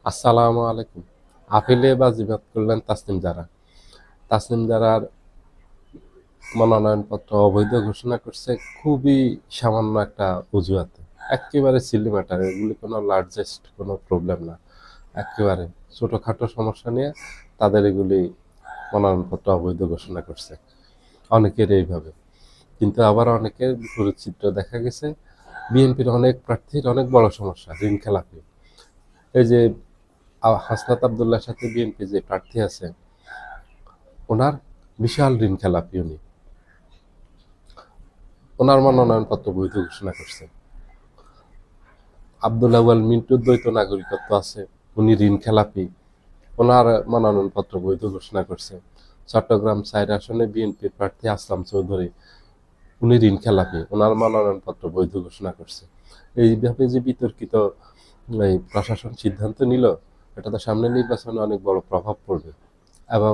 আসসালামু আলাইকুম। আপিলে বাজিমাত করলেন তাসনিম জারা। তাসনিম জারার মনোনয়নপত্র অবৈধ ঘোষণা করছে খুবই সামান্য একটা অজুহাতে। একেবারে সিলি ম্যাটার, এগুলি কোনো লার্জেস্ট কোনো প্রবলেম না। একেবারে ছোটোখাটো সমস্যা নিয়ে তাদের এগুলি মনোনয়নপত্র অবৈধ ঘোষণা করছে অনেকের এইভাবে। কিন্তু আবার অনেকের বিপরীত চিত্র দেখা গেছে। বিএনপির অনেক প্রার্থীর অনেক বড় সমস্যা, ঋণ খেলাপি। এই যে হাসনাত আবদুল্লাহর সাথে বিএনপি যে প্রার্থী আছে, ওনার বিশাল ঋণ খেলাপি উনি। ওনার মনোনয়নপত্র বৈধ ঘোষণা করছে। আব্দুল আউয়াল মিন্টুর দ্বৈত নাগরিকত্ব আছে, উনি ঋণ খেলাপি, ওনার মনোনয়নপত্র বৈধ ঘোষণা করছে। চট্টগ্রাম 4 আসনে বিএনপির প্রার্থী আসলাম চৌধুরী, উনি ঋণ খেলাপি, ওনার মনোনয়নপত্র বৈধ ঘোষণা করছে। এইভাবে যে বিতর্কিত এই প্রশাসন সিদ্ধান্ত নিল, এটা তো সামনে নির্বাচনে অনেক বড় প্রভাব পড়বে এবং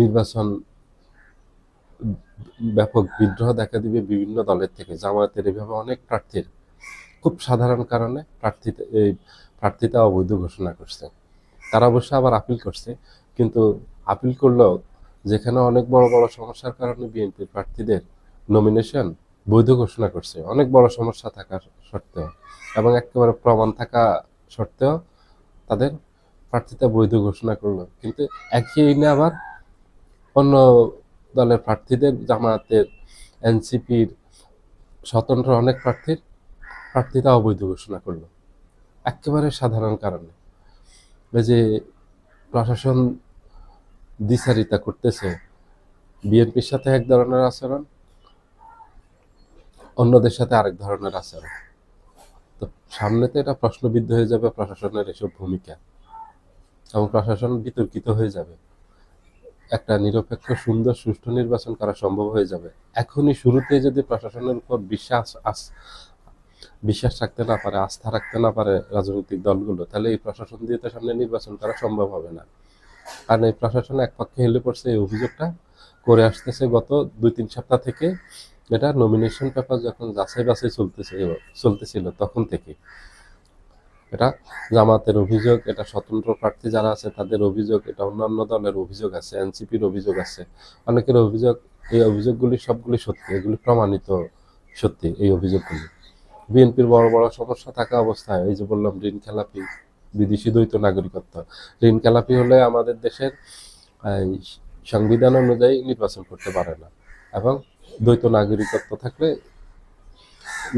নির্বাচন ব্যাপক বিদ্রোহ দেখা দিবে বিভিন্ন দলের থেকে। জামায়াতের এভাবে অনেক প্রার্থীর খুব সাধারণ কারণে প্রার্থিতা অবৈধ ঘোষণা করছে। তারা অবশ্য আবার আপিল করছে, কিন্তু আপিল করলেও যেখানে অনেক বড় বড় সমস্যার কারণে বিএনপির প্রার্থীদের নমিনেশন বৈধ ঘোষণা করছে, অনেক বড় সমস্যা থাকার সত্ত্বেও এবং একেবারে প্রমাণ থাকা সত্ত্বেও তাদের প্রার্থিতা বৈধ ঘোষণা করলো। কিন্তু একই আইনে আবার অন্য দলের প্রার্থীদের, জামায়াতের, এনসিপির, স্বতন্ত্র অনেক প্রার্থীর প্রার্থিতা অবৈধ ঘোষণা করলো একেবারে সাধারণ কারণে। এই যে প্রশাসন দ্বিচারিতা করতেছে, বিএনপির সাথে এক ধরনের আচরণ, অন্যদের সাথে আরেক ধরনের আচরণ। তো সামনেতে এটা প্রশ্নবিদ্ধ হয়ে যাবে প্রশাসনের এসব ভূমিকা, এবং প্রশাসন বিতর্কিত হয়ে যাবে। একটা নিরপেক্ষ সুন্দর সুষ্ঠু নির্বাচন করা সম্ভব হয়ে যাবে। এখনই শুরুতে যদি প্রশাসনের উপর বিশ্বাস রাখতে না পারে, আস্থা রাখতে না পারে রাজনৈতিক দলগুলো, তাহলে এই প্রশাসন দিয়ে তো সামনে নির্বাচন করা সম্ভব হবে না। কারণ এই প্রশাসন এক পক্ষে হেলে পড়ছে, এই অভিযোগটা করে আসতেছে গত 2-3 সপ্তাহ থেকে। এটা নমিনেশন পেপার যখন যাচাই বাছাই চলতেছিল তখন থেকে এটা জামাতের অভিযোগ, এটা স্বতন্ত্র প্রার্থী যারা আছে তাদের অভিযোগ, এটা অন্যান্য দলের অভিযোগ আছে, এনসিপির অভিযোগ আছে, অনেকের অভিযোগ। এই অভিযোগগুলি সবগুলি সত্যি, এগুলি প্রমাণিত সত্যি এই অভিযোগগুলি। বিএনপির বড় বড় সমস্যা থাকা অবস্থায়, এই যে বললাম ঋণ খেলাপি, বিদেশি দ্বৈত নাগরিকত্ব। ঋণ খেলাপি হলে আমাদের দেশের সংবিধান অনুযায়ী নির্বাচন করতে পারে না, এবং দ্বৈত নাগরিকত্ব থাকলে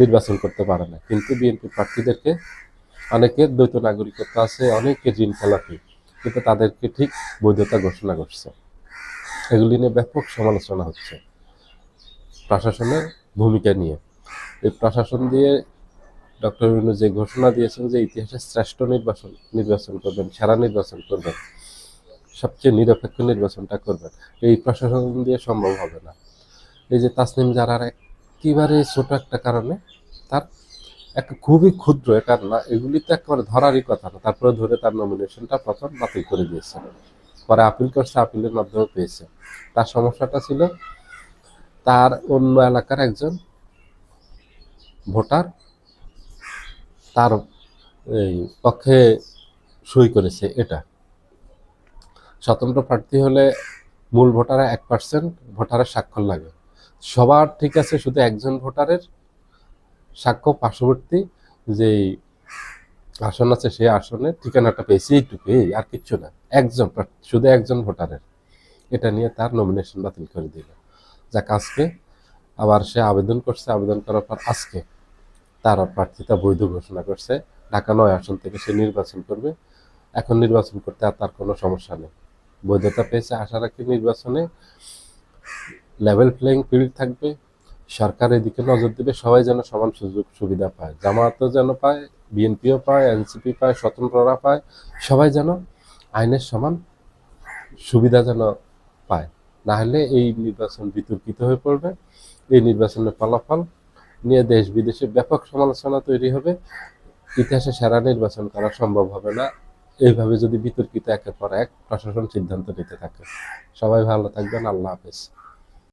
নির্বাচন করতে পারে না। কিন্তু বিএনপি প্রার্থীদেরকে অনেকের দ্বৈত নাগরিকত্ব আছে, অনেকের ঋণ খেলাপি, কিন্তু তাদেরকে ঠিক বৈধতা ঘোষণা করছে। এগুলি নিয়ে ব্যাপক সমালোচনা হচ্ছে প্রশাসনের ভূমিকা নিয়ে। এই প্রশাসন দিয়ে ডক্টর ইউনূস যে ঘোষণা দিয়েছেন যে ইতিহাসের শ্রেষ্ঠ নির্বাচন করবেন, সেরা নির্বাচন করবেন, সবচেয়ে নিরপেক্ষ নির্বাচনটা করবেন, এই প্রশাসন দিয়ে সম্ভব হবে না। এই যে তাসনিম জারার একেবারে ছোট একটা কারণে, তার একটা খুবই ক্ষুদ্র, এটা না, এগুলি তো একেবারে ধরারই কথা না, তারপরে ধরে তার নমিনেশনটা প্রথম বাতিল করে দিয়েছে, পরে আপিল করছে, আপিলের মাধ্যমে পেয়েছে। তার সমস্যাটা ছিল তার অন্য এলাকার একজন ভোটার তার এই পক্ষে সই করেছে। এটা স্বতন্ত্র প্রার্থী হলে মূল ভোটারে 1% ভোটারের স্বাক্ষর লাগে, সবার ঠিক আছে, শুধু একজন ভোটারের সাক্ষ্য পার্শ্ববর্তী যেই আসন আছে সেই আসনের ঠিকানাটা পেয়েছি, এইটুকুই, আর কিচ্ছু না। শুধু একজন ভোটারের, এটা নিয়ে তার নমিনেশন বাতিল করে দিল। যাক, আজকে আবার সে আবেদন করছে, আবেদন করার পর আজকে তার প্রার্থিতা বৈধ ঘোষণা করছে। ঢাকা 9 আসন থেকে সে নির্বাচন করবে। এখন নির্বাচন করতে আর তার কোনো সমস্যা নেই, বৈধতা পেয়েছে। আশা রাখি নির্বাচনে লেভেল প্লেইং ফিল্ড থাকবে, সরকার এদিকে নজর দেবে, সবাই যেন সমান সুযোগ সুবিধা পায়, জামায়াতও যেন পায়, বিএনপিও পায়, এনসিপি পায়, স্বতন্ত্ররা পায়, সবাই যেন আইনের সমান সুবিধা যেন পায়। না হলে এই নির্বাচন বিতর্কিত হয়ে পড়বে। এই নির্বাচনের ফলাফল নিয়ে দেশ বিদেশে ব্যাপক সমালোচনা তৈরি হবে। ইতিহাসে সেরা নির্বাচন করা সম্ভব হবে না এইভাবে যদি বিতর্কিত একের পর এক প্রশাসন সিদ্ধান্ত নিতে থাকে। সবাই ভালো থাকবেন। আল্লাহ হাফেজ।